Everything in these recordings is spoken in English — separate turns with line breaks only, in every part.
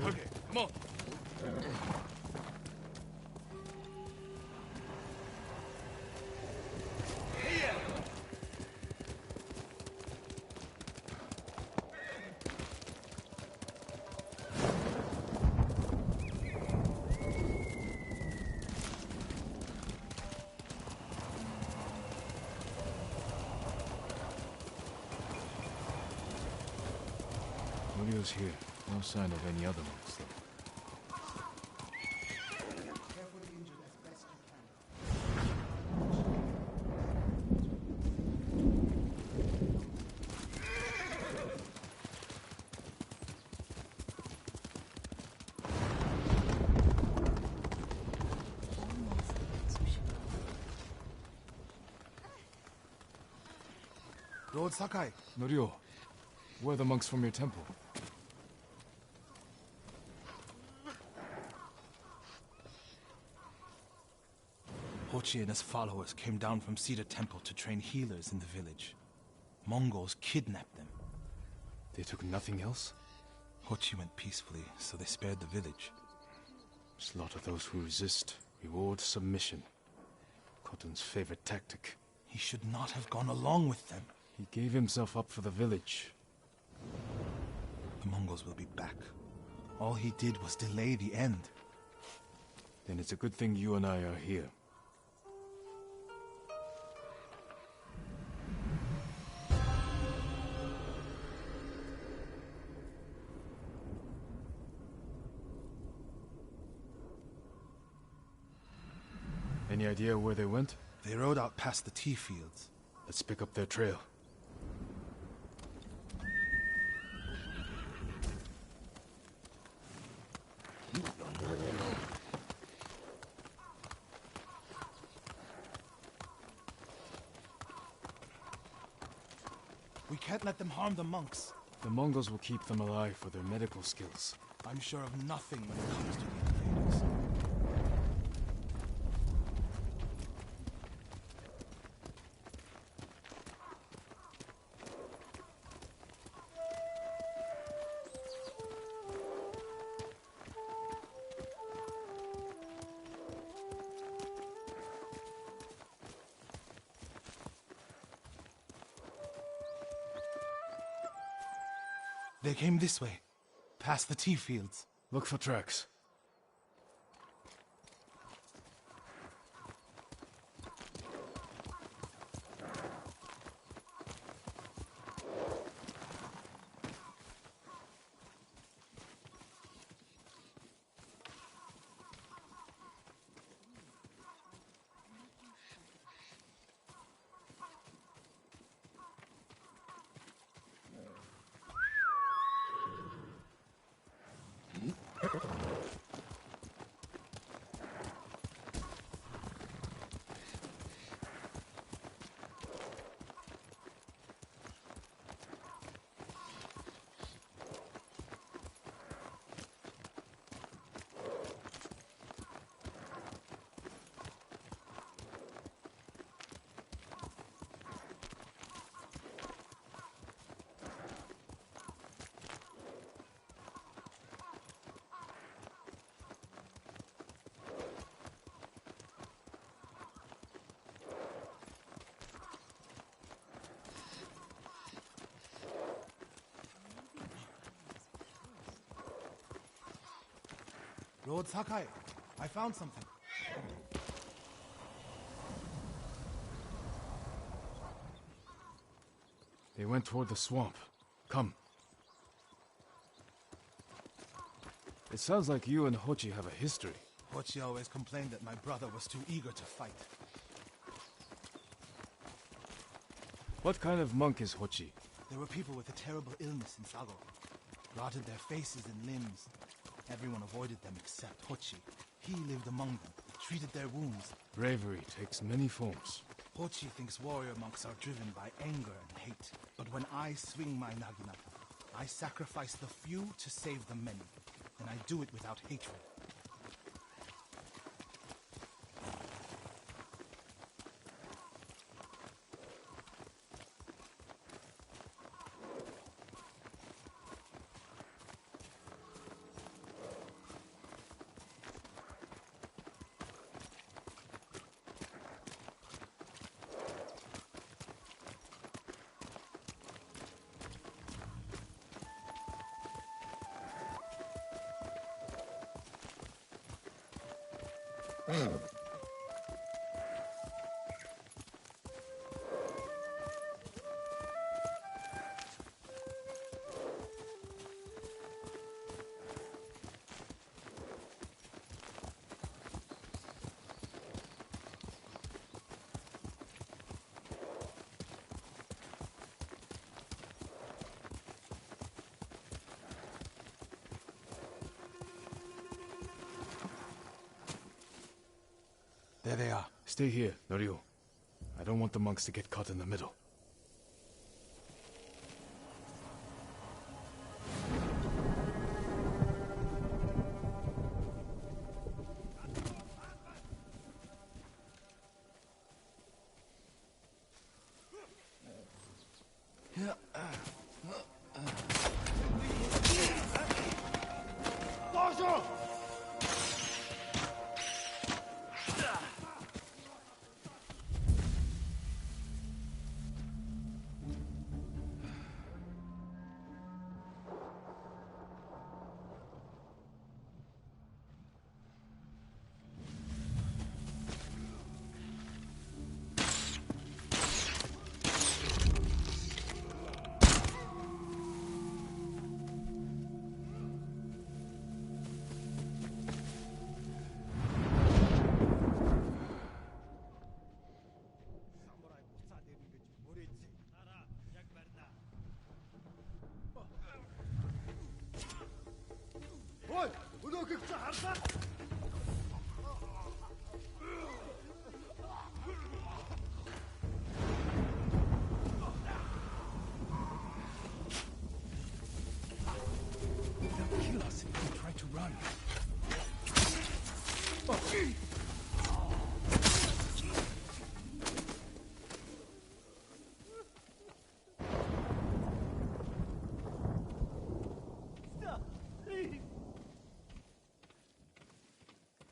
Okay, come on.
Radio's here. No sign of any other ones, though.
Lord Sakai.
Norio, where are the monks from your temple?
Hochi and his followers came down from Cedar Temple to train healers in the village. Mongols kidnapped them.
They took nothing else?
Hochi went peacefully, so they spared the village.
Slaughter those who resist. Reward submission. Khotun's favorite tactic.
He should not have gone along with them.
He gave himself up for the village.
The Mongols will be back. All he did was delay the end.
Then it's a good thing you and I are here. Any idea where they went?
They rode out past the tea fields.
Let's pick up their trail.
We can't let them harm the monks.
The Mongols will keep them alive for their medical skills.
I'm sure of nothing when it comes to the invaders. They came this way, past the tea fields.
Look for tracks.
Lord Sakai, I found something.
They went toward the swamp. Come. It sounds like you and Hochi have a history.
Hochi always complained that my brother was too eager to fight.
What kind of monk is Hochi?
There were people with a terrible illness in Sago. Rotted their faces and limbs. Everyone avoided them except Hochi. He lived among them, treated their wounds.
Bravery takes many forms.
Hochi thinks warrior monks are driven by anger and hate. But when I swing my naginata, I sacrifice the few to save the many. And I do it without hatred. There they are.
Stay here, Norio. I don't want the monks to get caught in the middle.
They'll kill us if we try to run.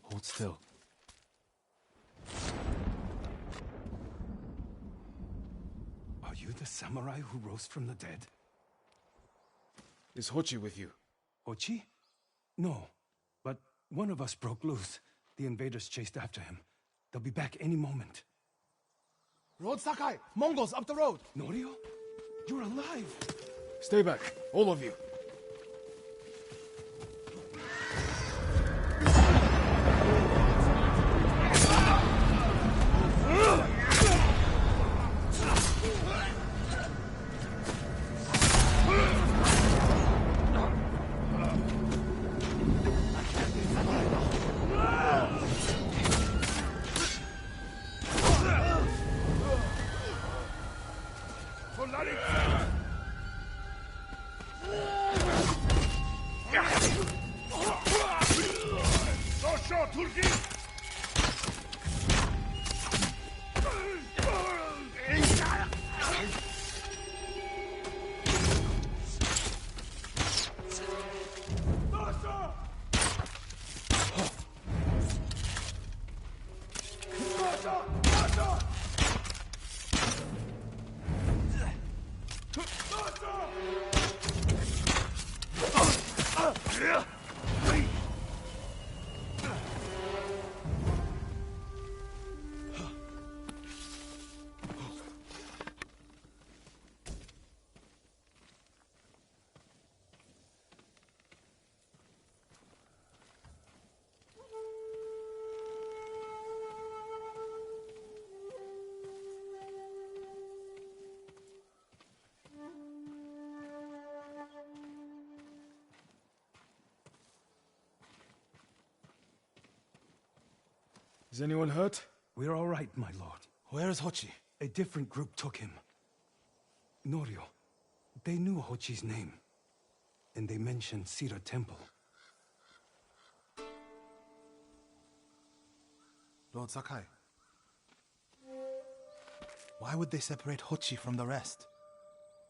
Hold still.
Are you the samurai who rose from the dead?
Is Hochi with you?
Ochi? No. But one of us broke loose. The invaders chased after him. They'll be back any moment.
Road Sakai! Mongols up the road!
Norio? You're alive!
Stay back, all of you. Is anyone hurt?
We're all right, my lord.
Where is Hochi?
A different group took him. Norio. They knew Hochi's name. And they mentioned Cedar Temple.
Lord Sakai. Why would they separate Hochi from the rest?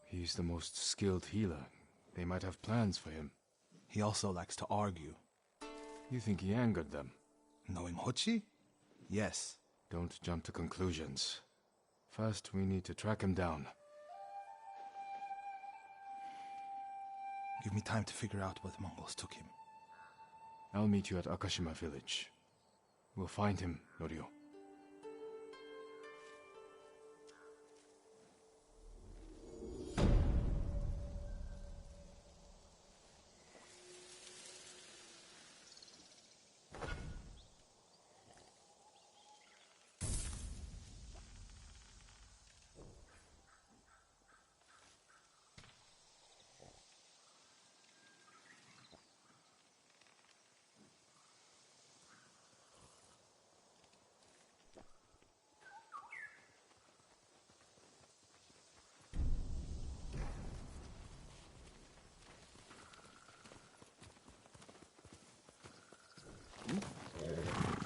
He's the most skilled healer. They might have plans for him.
He also likes to argue.
You think he angered them?
Knowing Hochi? Yes.
Don't jump to conclusions. First, we need to track him down.
Give me time to figure out where the Mongols took him.
I'll meet you at Akashima village. We'll find him, Norio.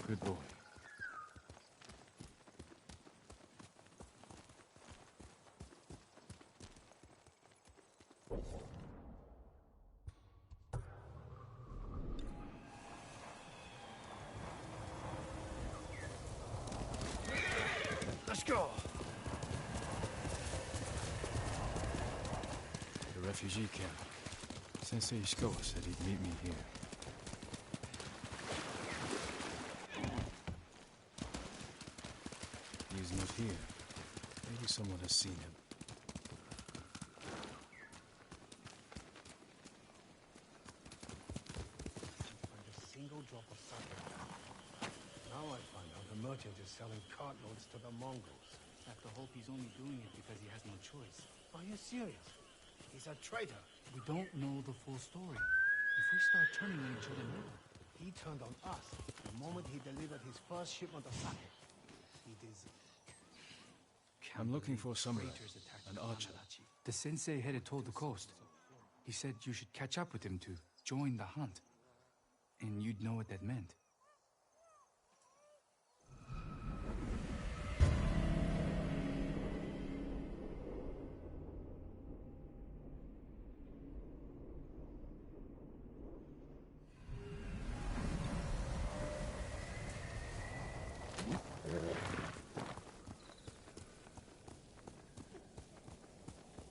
Good boy.
Let's go!
The refugee camp. Sensei Ishikawa said he'd meet me here. He's not here. Maybe someone has seen him.
Find a single drop of sake. Now I find out the merchant is selling cartloads to the Mongols.
I have to hope he's only doing it because he has no choice.
Are you serious? He's a traitor.
We don't know the full story. If we start turning on each other now,
He turned on us the moment he delivered his first shipment of sake. He deserves.
I'm looking for someone,
Traitors attacked
an
the
archer.
Mamalachi.
the sensei headed toward the coast. He said you should catch up with him to join the hunt. And you'd know what that meant.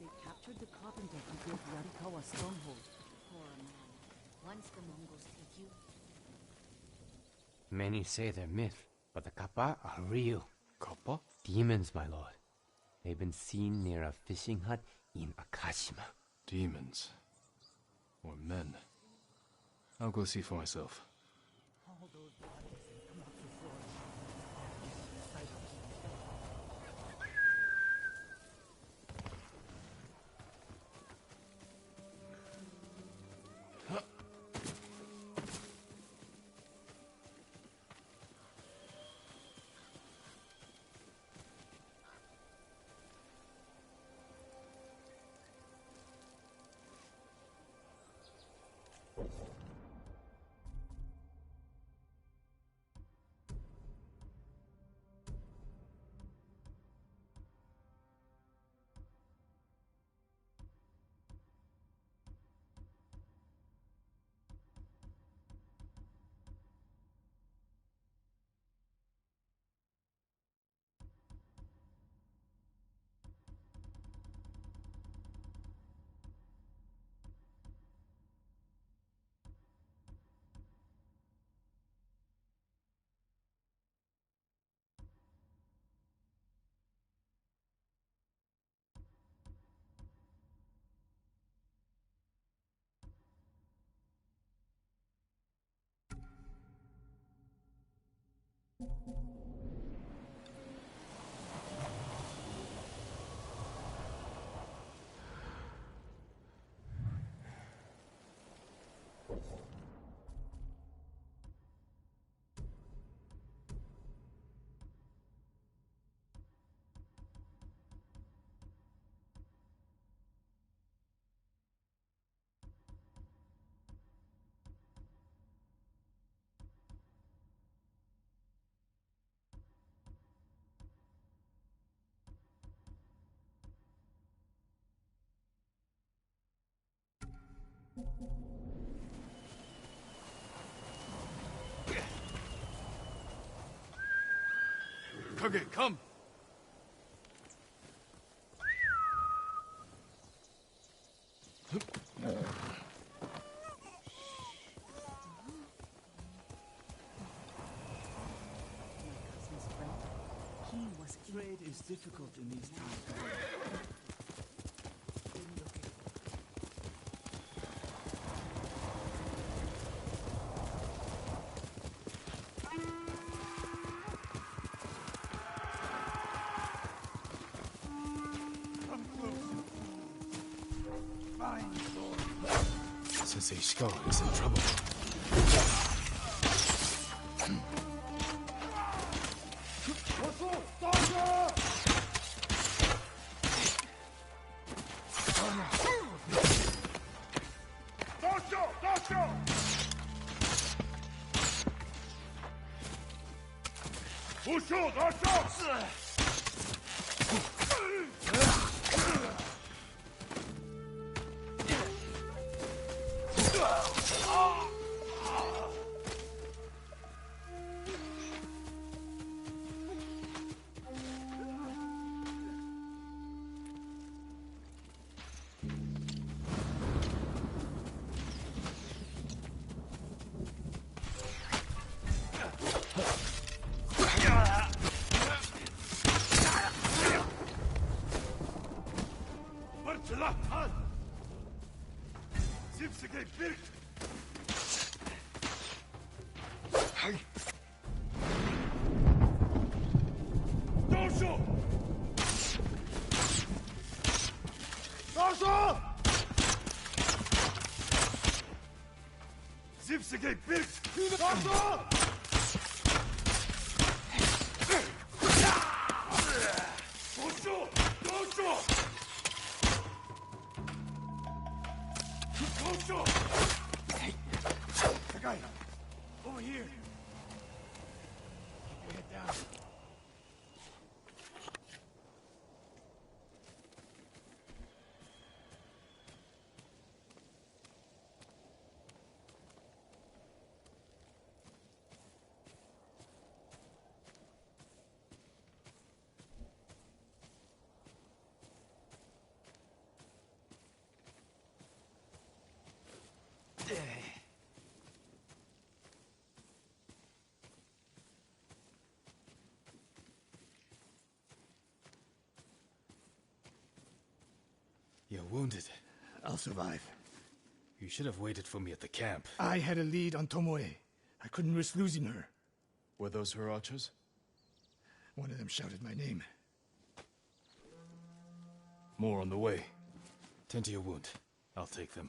They captured the carpenter who built Yarikawa stronghold. Poor man. Once the Mongols take you,
Many say they're myth, but the kappa are real.
Kappa?
Demons, my lord. They've been seen near a fishing hut in Akashima.
Demons. Or men. I'll go see for myself.
all those bodies and come up before us.
Kage, come!
Trade is difficult in these times.
Sensei Shiko is in trouble.
Over here. Keep your head down.
You're wounded.
I'll survive.
You should have waited for me at the camp.
I had a lead on Tomoe. I couldn't risk losing her.
Were those her archers?
One of them shouted my name.
More on the way. Tend to your wound. I'll take them.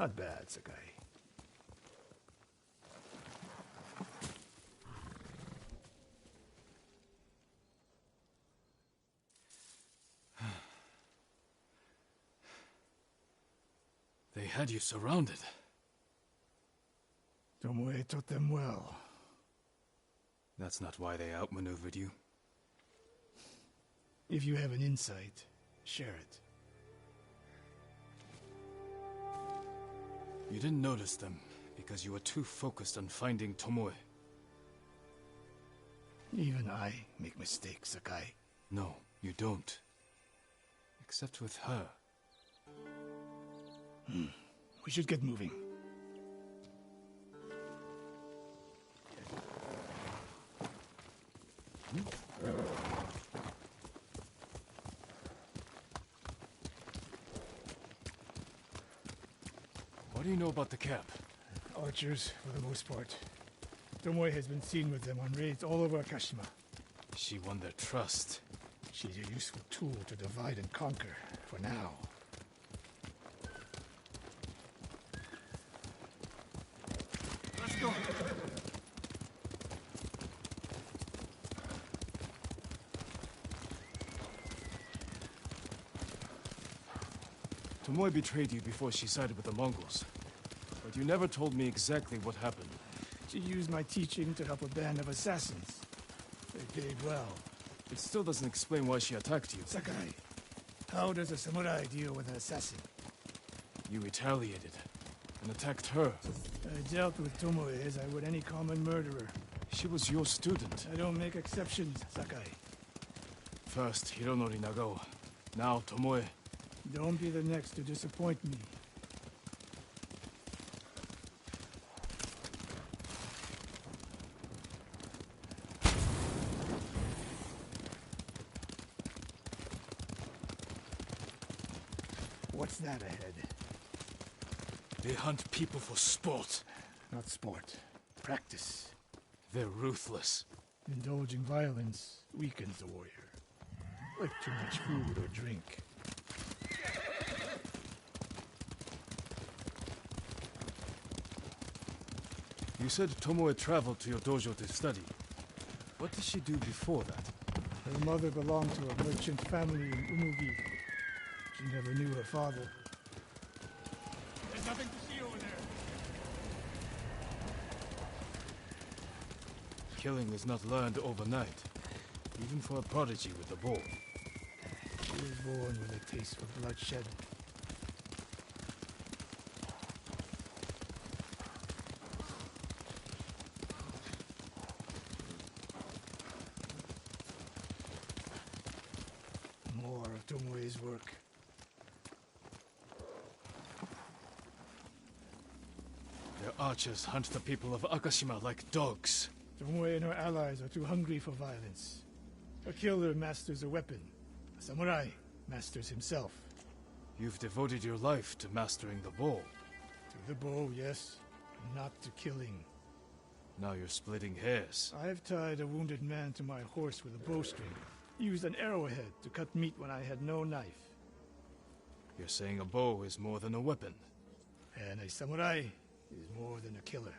Not bad, Sakai.
They had you surrounded.
Tomoe taught them well.
That's not why they outmaneuvered you.
If you have an insight, share it.
You didn't notice them because you were too focused on finding Tomoe.
Even I make mistakes, Sakai.
No, you don't. Except with her.
We should get moving.
What do you know about the camp?
Archers, for the most part. Tomoe has been seen with them on raids all over Akashima.
She won their trust.
She's a useful tool to divide and conquer, for now. Let's go!
Tomoe betrayed you before she sided with the Mongols. But you never told me exactly what happened.
She used my teaching to help a band of assassins. They paid well.
It still doesn't explain why she attacked you.
Sakai, how does a samurai deal with an assassin?
You retaliated and attacked her.
I dealt with Tomoe as I would any common murderer.
She was your student.
I don't make exceptions, Sakai.
First, Hironori Nagao. Now, Tomoe.
Don't be the next to disappoint me. What's that ahead?
They hunt people for sport.
Not sport. Practice.
They're ruthless.
Indulging violence weakens the warrior. Like too much food or drink.
You said Tomoe traveled to your dojo to study. What did she do before that?
Her mother belonged to a merchant family in Umugi. She never knew her father. There's nothing to see over there.
Killing is not learned overnight. Even for a prodigy with the bow.
She was born with a taste for bloodshed. More of Tomoe's work.
Their archers hunt the people of Akashima like dogs.
Tomoe and her allies are too hungry for violence. A killer masters a weapon. A samurai masters himself.
You've devoted your life to mastering the bow.
To the bow, yes. Not to killing.
Now you're splitting hairs.
I've tied a wounded man to my horse with a bowstring. Used an arrowhead to cut meat when I had no knife.
You're saying a bow is more than a weapon.
And a samurai is more than a killer.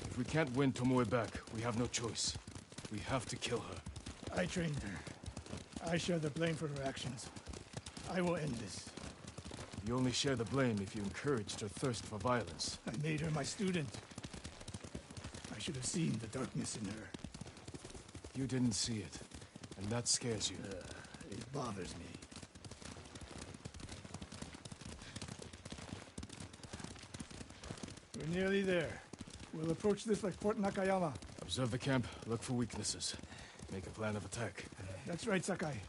If we can't win Tomoe back, we have no choice. We have to kill her.
I trained her. I share the blame for her actions. I will end this.
You only share the blame if you encouraged her thirst for violence.
I made her my student. I should have seen the darkness in her.
You didn't see it, and that scares you.
It bothers me. We're nearly there. We'll approach this like Fort Nakayama.
Observe the camp, look for weaknesses. Make a plan of attack.
That's right, Sakai.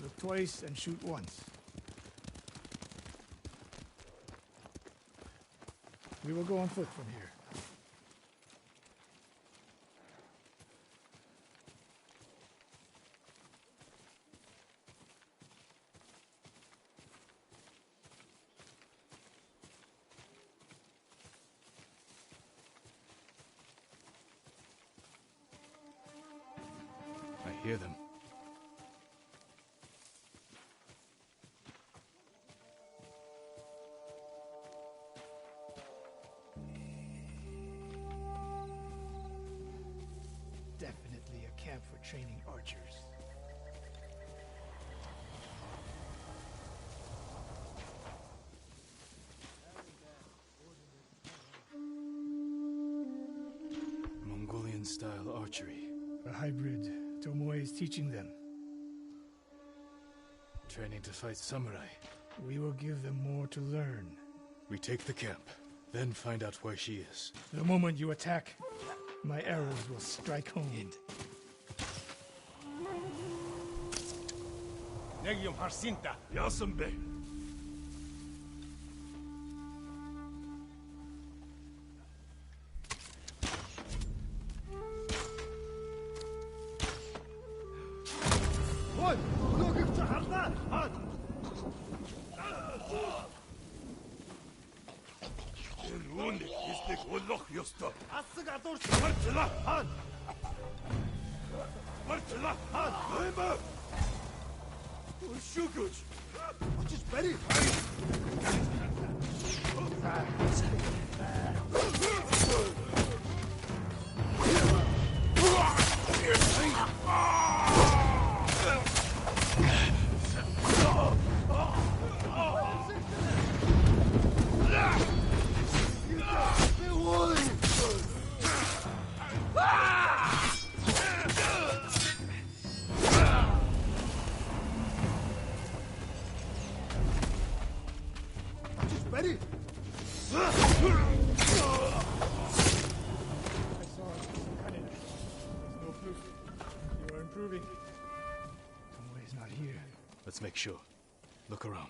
Look twice and shoot once. We will go on foot from here.
hear them.
Definitely a camp for training archers.
Mongolian-style archery.
A hybrid. Tomoe is teaching them.
Training to fight samurai.
We will give them more to learn.
We take the camp, then find out where she is.
The moment you attack, my arrows will strike home.
Negium Harsinta, Yasambe.
Let's make sure. Look around.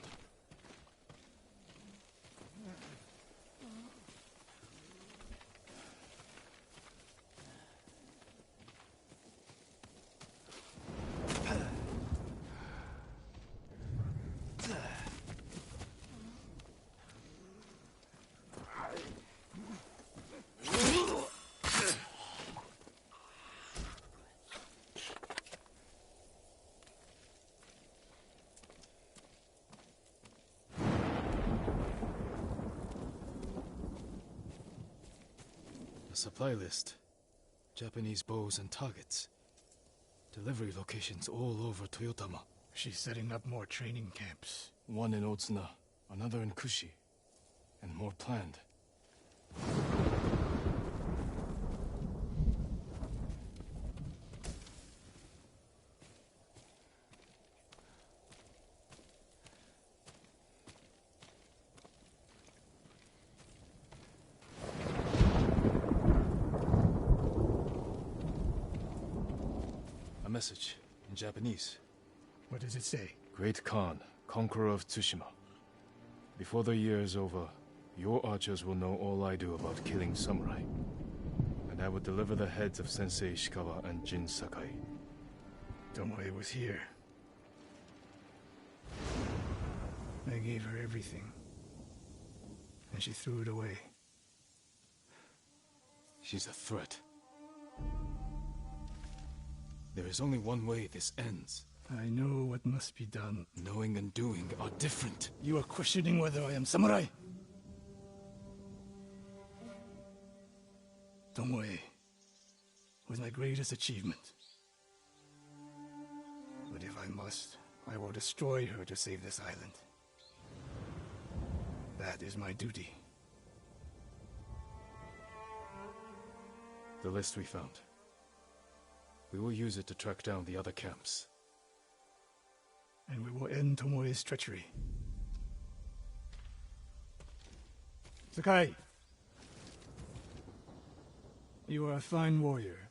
Supply list. Japanese bows and targets. Delivery locations all over Toyotama.
She's setting up more training camps.
One in Otsuna, another in Kushi, and more planned. A message in Japanese.
What does it say?
Great Khan, conqueror of Tsushima. Before the year is over, your archers will know all I do about killing samurai. And I will deliver the heads of Sensei Ishikawa and Jin Sakai.
Tomoe was here. I gave her everything. And she threw it away.
She's a threat. There is only one way this ends.
I know what must be done.
Knowing and doing are different.
You are questioning whether I am samurai? Tomoe was my greatest achievement. But if I must, I will destroy her to save this island. That is my duty.
The list we found. We will use it to track down the other camps.
And we will end Tomoe's treachery. Sakai! You are a fine warrior.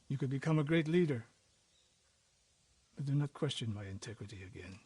You could become a great leader. But do not question my integrity again.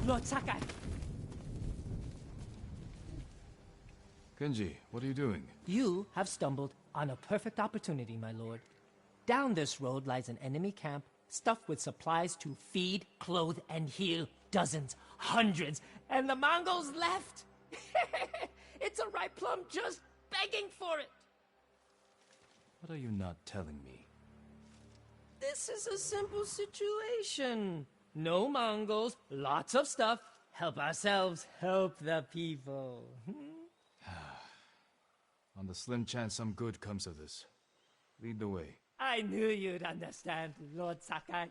Lord Sakai.
Kenji, what are you doing?
You have stumbled on a perfect opportunity, my lord. Down this road lies an enemy camp stuffed with supplies to feed, clothe, and heal dozens, hundreds, and the Mongols left. It's a ripe plum just begging for it.
What are you not telling me?
This is a simple situation. No Mongols, lots of stuff. Help ourselves, help the people.
On the slim chance some good comes of this. Lead the way.
I knew you'd understand, Lord Sakai.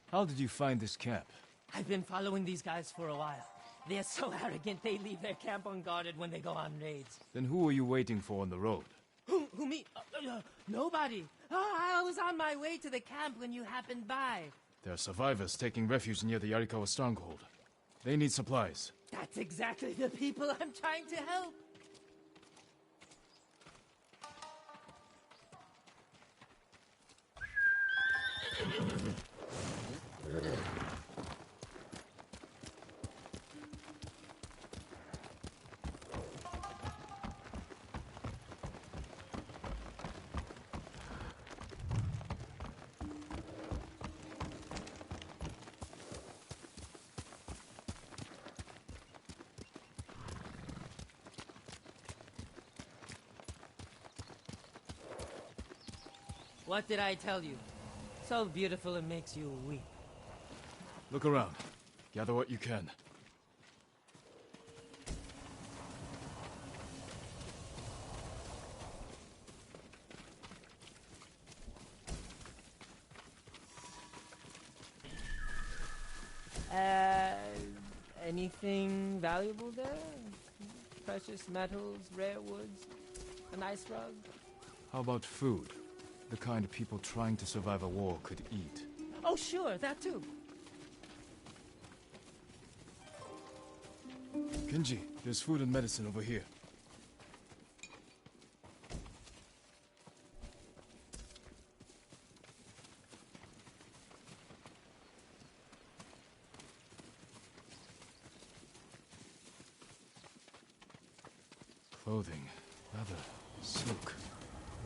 How did you find this camp?
I've been following these guys for a while. They're so arrogant they leave their camp unguarded when they go on raids.
Then who are you waiting for on the road?
Who me? Nobody. I was on my way to the camp when you happened by.
There are survivors taking refuge near the Yarikawa stronghold. They need supplies.
That's exactly the people I'm trying to help. What did I tell you? So beautiful it makes you weep.
Look around. Gather what you can.
Anything valuable there? Precious metals, rare woods, a nice rug?
How about food? The kind people trying to survive a war could eat.
Oh, sure, that too.
Kenji, there's food and medicine over here. Clothing, leather, silk,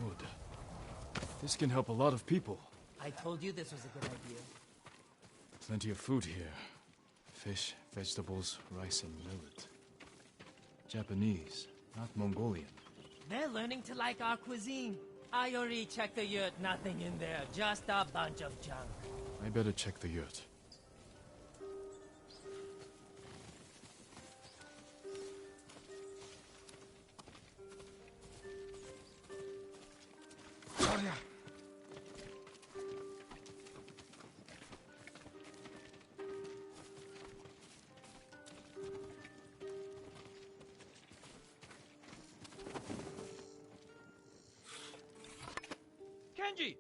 wood. This can help a lot of people.
I told you this was a good idea.
Plenty of food here. Fish, vegetables, rice, and millet. Japanese, not Mongolian.
They're learning to like our cuisine. I already checked the yurt, nothing in there, just a bunch of junk.
I better check the yurt.
Kenji!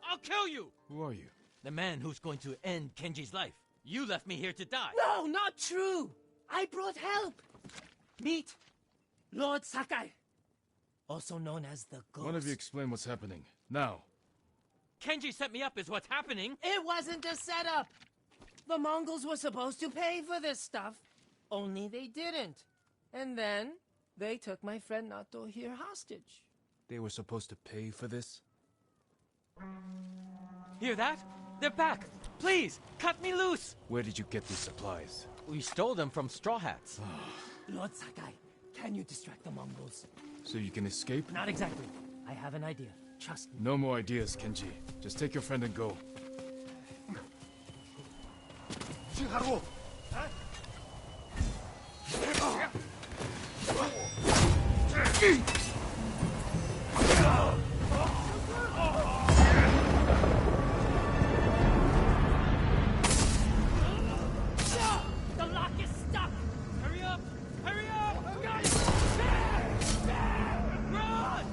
I'll kill you!
Who are you?
The man who's going to end Kenji's life. You left me here to die.
No, not true! I brought help! Meet Lord Sakai, also known as the Ghost.
One of you explain what's happening. Now.
Kenji set me up is what's happening.
It wasn't a setup! The Mongols were supposed to pay for this stuff, only they didn't. And then, they took my friend Nato here hostage.
They were supposed to pay for this?
Hear that? They're back! Please, cut me loose!
Where did you get these supplies?
We stole them from Straw Hats.
Lord Sakai, can you distract the Mongols?
So you can escape?
Not exactly. I have an idea. Trust me.
No more ideas, Kenji. Just take your friend and go.
Shiharu!
The lock is stuck!
Hurry up! Hurry up! Run!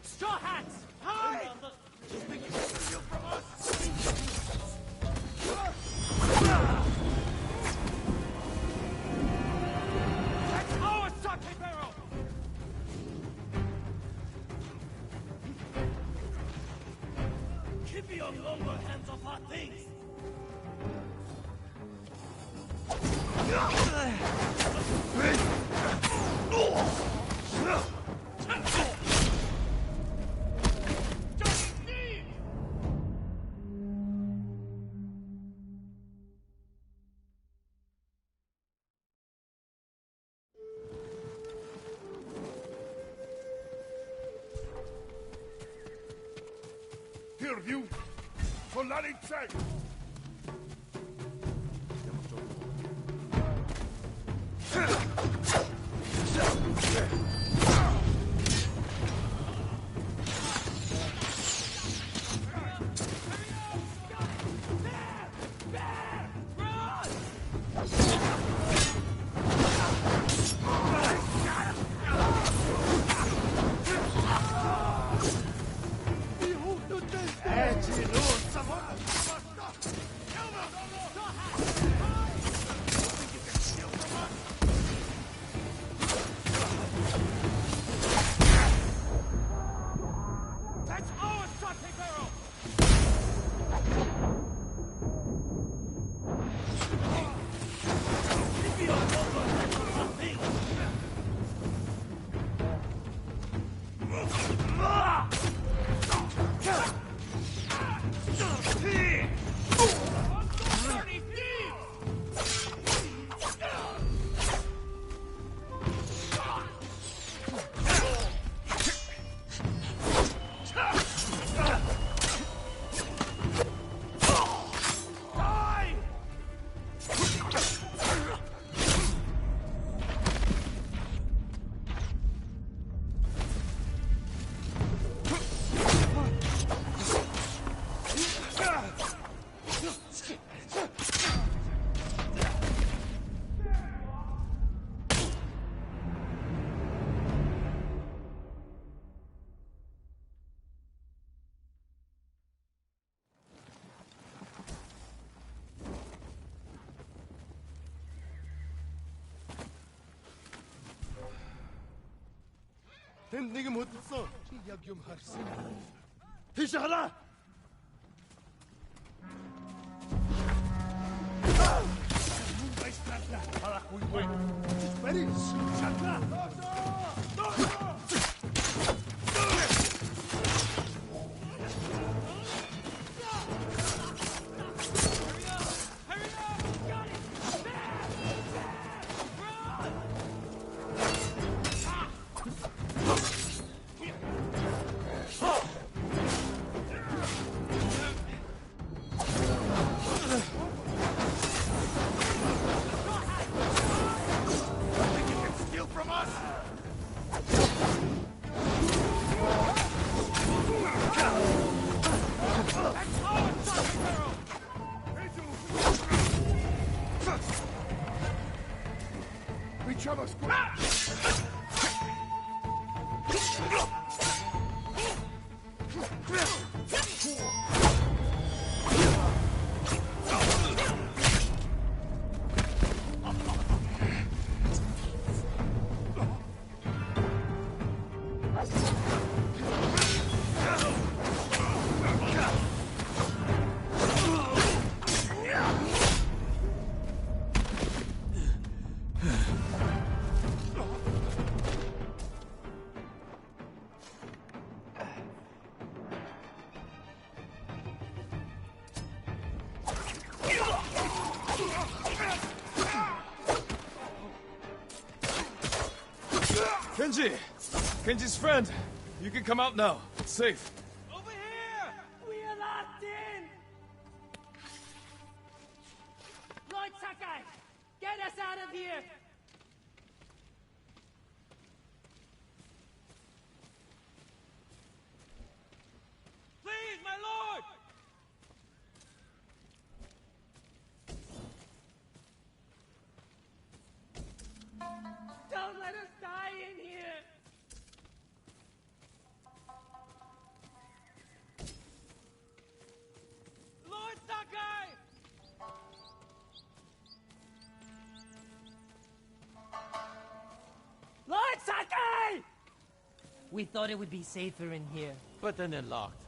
Straw Hats!
Hide! That's our sake barrel!
Keep your longer hands off our things!
Here, you! Solarice!
That's our sake barrel!
Тэнд нэг юм хөдөлсөн. Чи яг юм харсан. Тийш хараа. Харахгүй вэ? Бари. Шатна.
From us! Luchamos
Kenji! Kenji's friend! You can come out now. It's safe.
over here!
We are locked in! Lord Sakai, get us out of here!
Please, my lord!
Don't let us die in here!
Lord Sakai!
Lord Sakai! We thought it would be safer in here.
But then they're locked.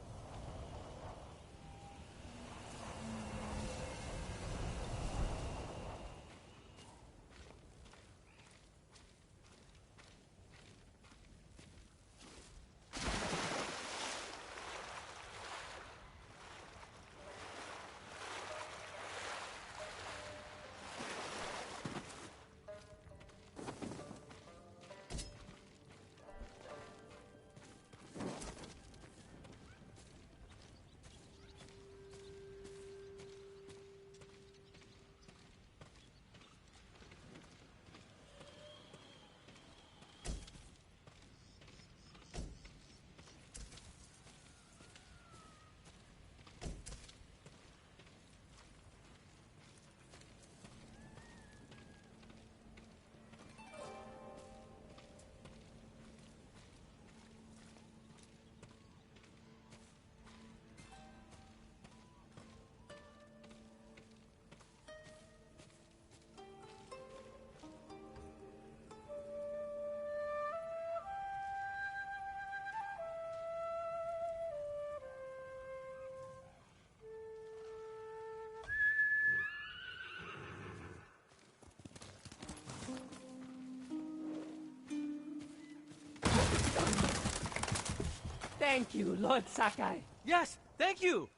Thank you, Lord Sakai.
Yes, thank you!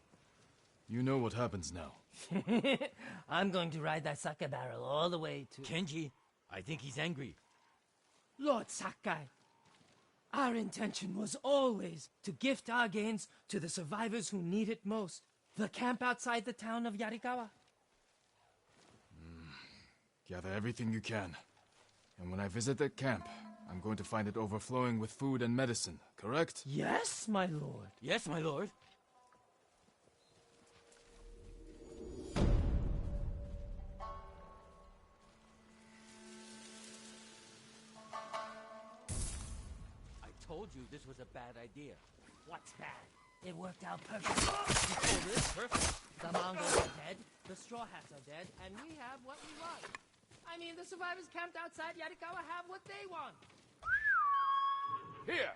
You know what happens now.
I'm going to ride that Sakai barrel all the way to...
Kenji, I think he's angry.
Lord Sakai, our intention was always to gift our gains to the survivors who need it most. The camp outside the town of Yarikawa.
Gather everything you can. And when I visit that camp, I'm going to find it overflowing with food and medicine, correct?
Yes, my lord.
Yes, my lord. I told you this was a bad idea.
What's bad? It worked out perfectly.
You told this? Perfect.
The Mongols are dead, the Straw Hats are dead, and we have what we want. I mean, the survivors camped outside Yarikawa have what they want.
Here!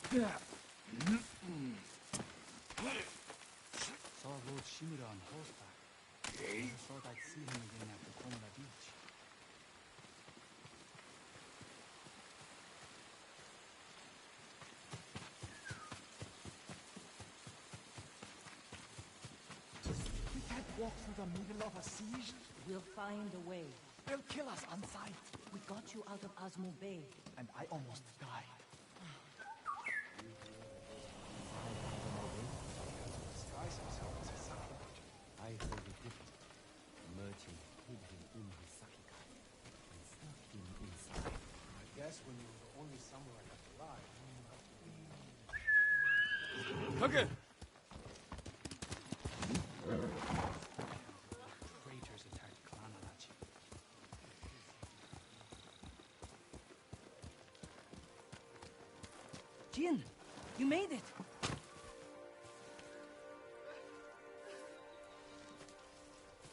Saw Lord Shimura on horseback. I thought I'd see him again at the Komura Beach.
We can't walk through the middle of a siege.
We'll find a way.
They'll kill us on sight.
We got you out of Osmo Bay.
And I almost died.
I heard a different. The merchant hid him in his sake cart and stuck him inside.
I guess when you were the only samurai left alive, you have to be...
Tucker!
Traitors attacked Clan Alachi.
Jin, you made it.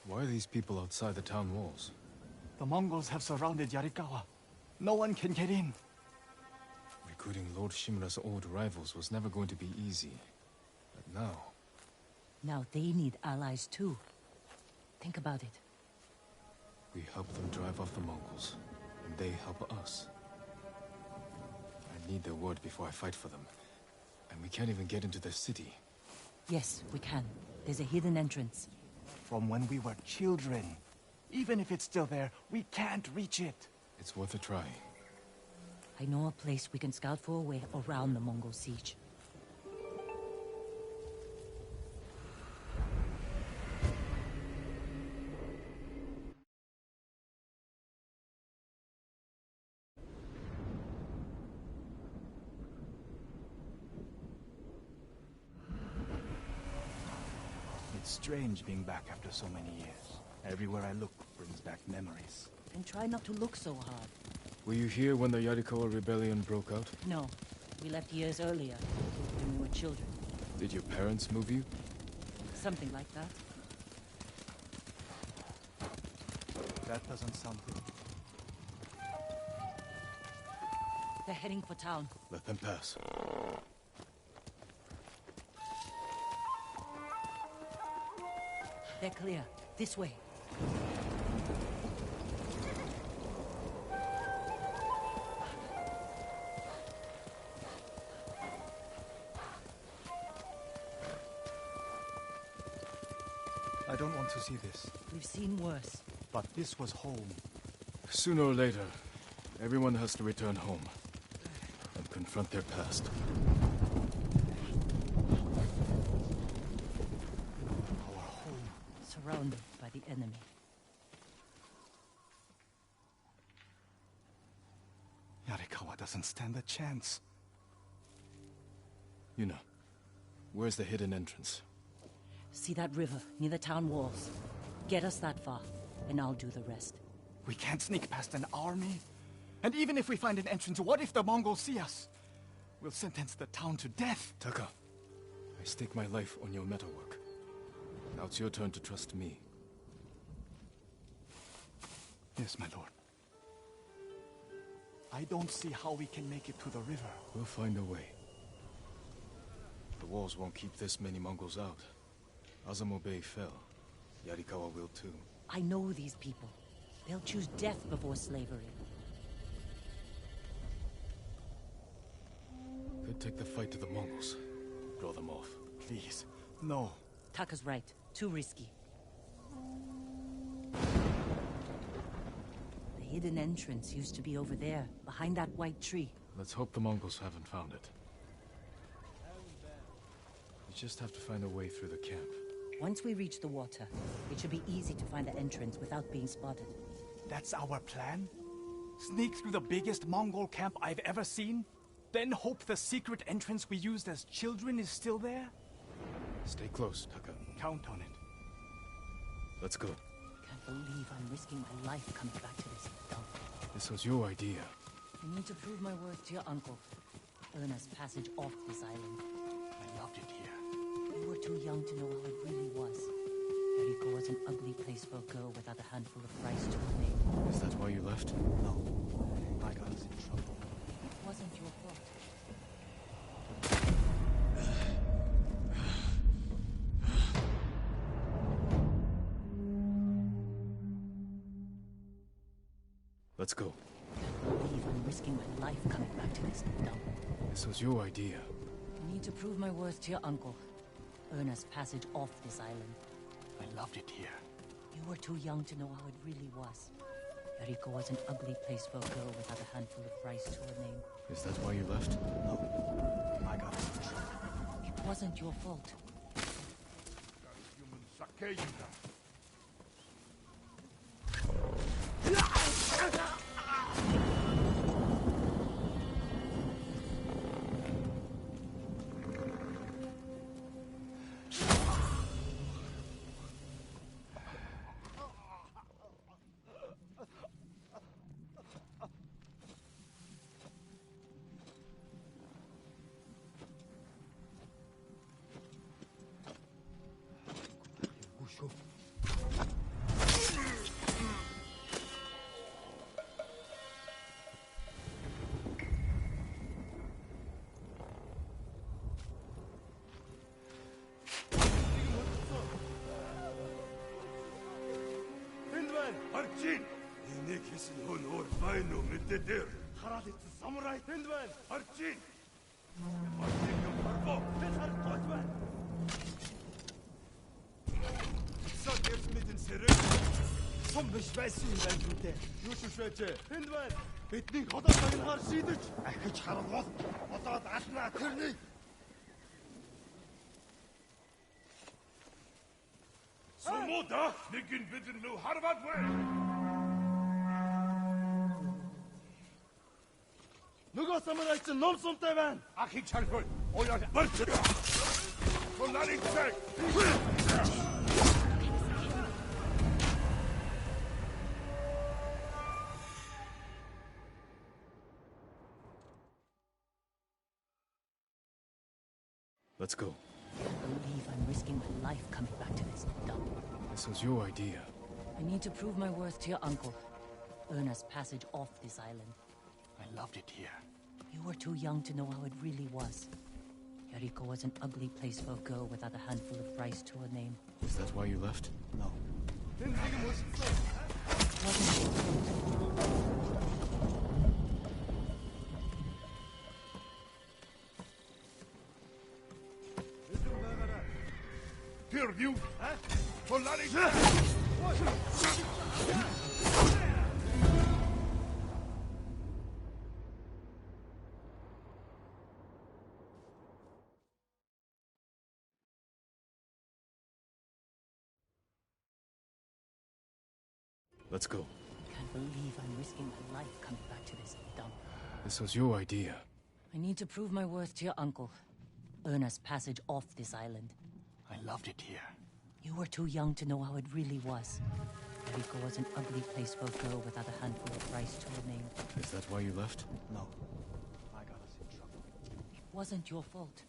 Why are these people outside the town walls?
The Mongols have surrounded Yarikawa. No one can get in.
Recruiting Lord Shimura's old rivals was never going to be easy. But now...
Now they need allies too. Think about it.
we help them drive off the Mongols, and they help us. I need their word before I fight for them. And we can't even get into the city.
Yes, we can. There's a hidden entrance.
From when we were children. Even if it's still there, we can't reach it.
It's worth a try.
I know a place we can scout for a way around the Mongol siege.
It's strange being back after so many years. Everywhere I look brings back memories.
And try not to look so hard.
Were you here when the Yarikawa rebellion broke out?
No. We left years earlier, when we were children.
Did your parents move you?
Something like that.
That doesn't sound good.
They're heading for town.
Let them pass.
They're clear. This way.
I don't want to see this.
We've seen worse.
But this was home.
Sooner or later, everyone has to return home and confront their past.
Our home.
Surrounded by the enemy.
Yarikawa doesn't stand a chance.
Yuna, where's the hidden entrance?
See that river near the town walls? Get us that far, and I'll do the rest.
We can't sneak past an army. And even if we find an entrance, what if the Mongols see us? We'll sentence the town to death.
Taka, I stake my life on your metalwork. Now it's your turn to trust me.
Yes, my lord. I don't see how we can make it to the river.
We'll find a way. The walls won't keep this many Mongols out. Azamo Bay fell. Yarikawa will too.
I know these people. They'll choose death before slavery.
Could take the fight to the Mongols. Draw them off.
Please, no.
Taka's right. Too risky. The hidden entrance used to be over there, behind that white tree.
Let's hope the Mongols haven't found it. We just have to find a way through the camp.
Once we reach the water, it should be easy to find the entrance without being spotted.
That's our plan? Sneak through the biggest Mongol camp I've ever seen? Then hope the secret entrance we used as children is still there?
Stay close, Taka.
Count on it.
Let's go.
Can't believe I'm risking my life coming back to this dump.
This was your idea.
I need to prove my worth to your uncle. Earn us passage off this island.
I loved it here.
We were too young to know how it really was. Yariko was an ugly place for a girl without a handful of rice to her name.
Is that why you left?
No. I got us in trouble.
It wasn't your fault.
The Let's go.
Can't believe I'm risking my life coming back to this dump.
This was your idea.
I need to prove my worth to your uncle. Earn us passage off this island.
I loved it here.
You were too young to know how it really was. Jericho was an ugly place for a girl without a handful of rice to her name.
Is that why you left?
No. I got us in trouble.
It wasn't your fault.
Биш байсан юм байна үү те. Юу ч биш байж. Энд байна. Бидний холоо цагнаар шийдэж ахиж харгуул болоод алнаа тэрнийг.
Сумуда нэгэн бидэн лөө харваад вэ.
Нөгөө самурай чинь ном сумтай байна.
Ахиж харгуул. Ояа барч. Коларик цаг.
Let's go.
I can't believe I'm risking my life coming back to this dump.
This was your idea.
I need to prove my worth to your uncle. Earn us passage off this island.
I loved it here.
You were too young to know how it really was. Jericho was an ugly place for a girl without a handful of rice to her name.
Is that why you left?
No.
Pure huh? Colari.
Let's go.
Can't believe I'm risking my life coming back to this dump.
This was your idea.
I need to prove my worth to your uncle. Earn us passage off this island.
I loved it here.
You were too young to know how it really was. Jericho was an ugly place for a girl without a handful of rice to her name.
Is that why you left?
No. I got us in trouble.
It wasn't your fault.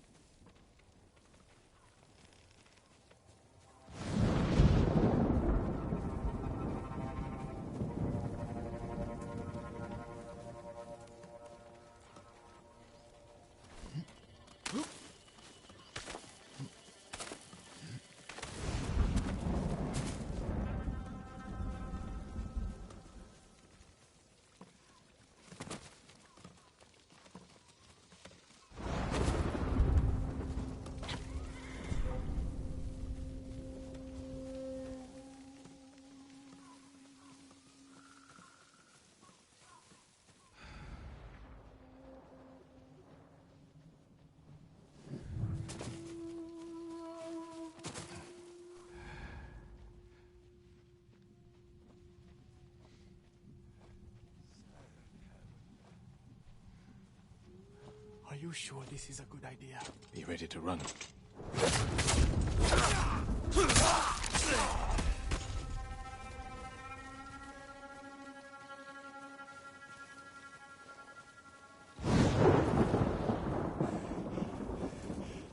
Are you sure this is a good idea?
Be ready to run.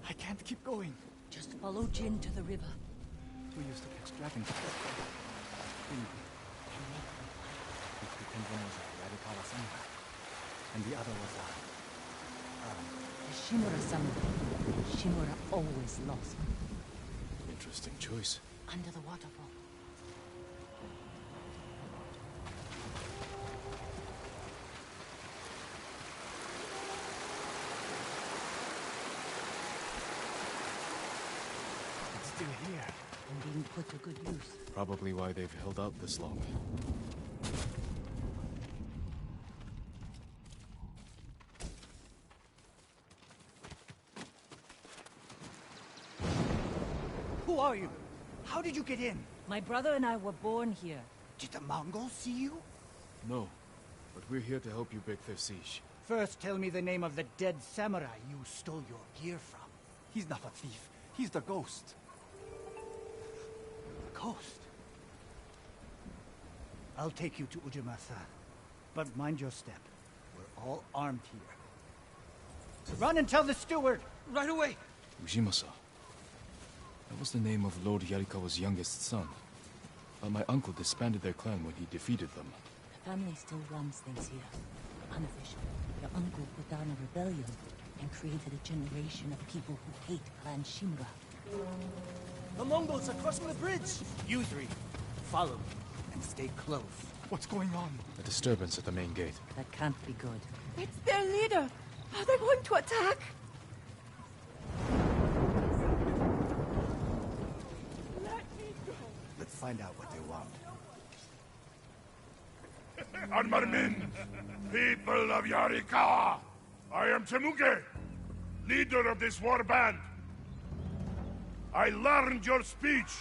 I can't keep going.
Just follow Jin to the river.
We used to catch dragonflies. We pretend one was a Radikawa samurai, and the other was
The Shimura samurai. Shimura always lost.
Interesting choice.
Under the waterfall.
still here.
And being put to good use.
Probably why they've held out this long.
Who are you? How did you get in?
My brother and I were born here.
Did the Mongols see you?
No, but we're here to help you break their siege.
First, tell me the name of the dead samurai you stole your gear from. He's not a thief. He's the ghost. The ghost? I'll take you to Ujimasa. But mind your step. We're all armed here. Run and tell the steward! Right away!
Ujimasa. That was the name of Lord Yarikawa's youngest son. But my uncle disbanded their clan when he defeated them.
The family still runs things here. Unofficial. Your uncle put down a rebellion and created a generation of people who hate Clan Shimura.
The Mongols are crossing the bridge! You three, follow me and stay close. What's going on?
A disturbance at the main gate.
That can't be good.
It's their leader! Are they going to attack?
Let's find out what they want.
Armarmin, people of Yarikawa, I am Temuge, leader of this war band. I learned your speech,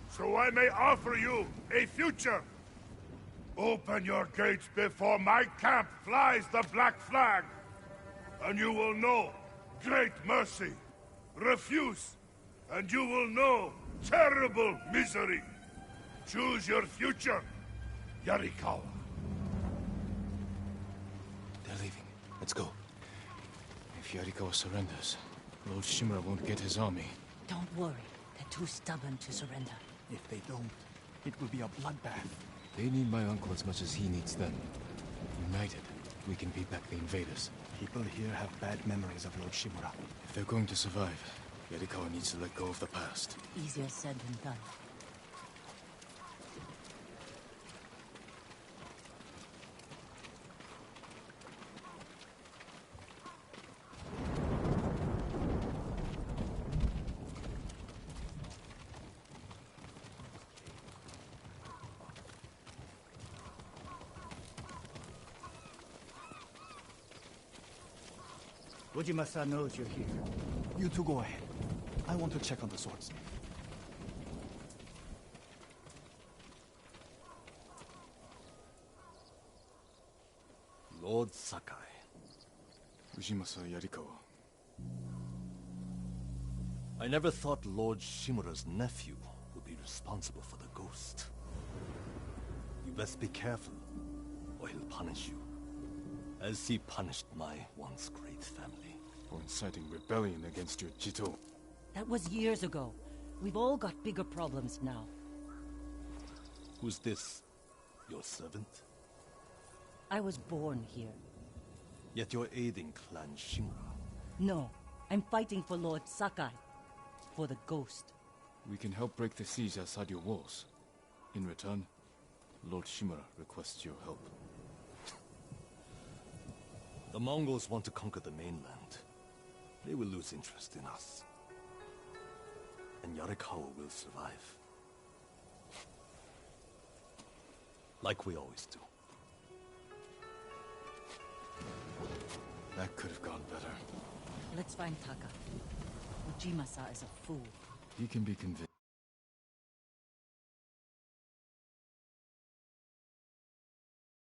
so I may offer you a future. Open your gates before my camp flies the black flag, and you will know great mercy. Refuse, and you will know terrible misery. Choose your future, Yarikawa.
They're leaving. Let's go. If Yarikawa surrenders, Lord Shimura won't get his army.
Don't worry. They're too stubborn to surrender.
If they don't, it will be a bloodbath.
They need my uncle as much as he needs them. United, we can beat back the invaders.
People here have bad memories of Lord Shimura.
If they're going to survive, Yarikawa needs to let go of the past.
Easier said than done.
Ujimasa knows you're here. You two go ahead. I want to check on the swordsmith.
Lord Sakai.
Ujimasa Yarikawa.
I never thought Lord Shimura's nephew would be responsible for the ghost. You best be careful, or he'll punish you. As he punished my once great family.
For inciting rebellion against your Jito.
That was years ago. We've all got bigger problems now.
Who's this? Your servant?
I was born here.
Yet you're aiding Clan Shimura.
No, I'm fighting for Lord Sakai. For the ghost.
We can help break the siege outside your walls. In return, Lord Shimura requests your help.
The Mongols want to conquer the mainland. They will lose interest in us. And Yarikawa will survive. Like we always do.
That could have gone better.
Let's find Taka. Ujimasa is a fool.
He can be convinced.